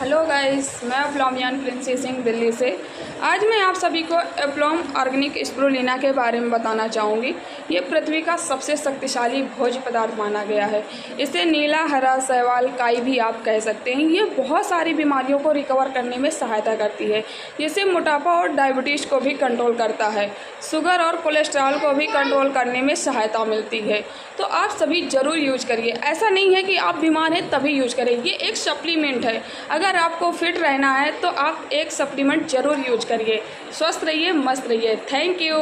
Hello guys, मैं अफ्लामियान प्रिंसी सिंह दिल्ली से। आज मैं आप सभी को एप्लॉम ऑर्गेनिक स्पिरुलिना के बारे में बताना चाहूँगी। ये पृथ्वी का सबसे शक्तिशाली भोज्य पदार्थ माना गया है। इसे नीला हरा शैवाल काई भी आप कह सकते हैं। ये बहुत सारी बीमारियों को रिकवर करने में सहायता करती है, जैसे मोटापा और डायबिटीज़ को भी कंट्रोल करता है। शुगर और कोलेस्ट्रॉल को भी कंट्रोल करने में सहायता मिलती है। तो आप सभी ज़रूर यूज करिए। ऐसा नहीं है कि आप बीमार हैं तभी यूज करें, ये एक सप्लीमेंट है। अगर आपको फिट रहना है तो आप एक सप्लीमेंट ज़रूर यूज करिए। स्वस्थ रहिए, मस्त रहिए। Thank you.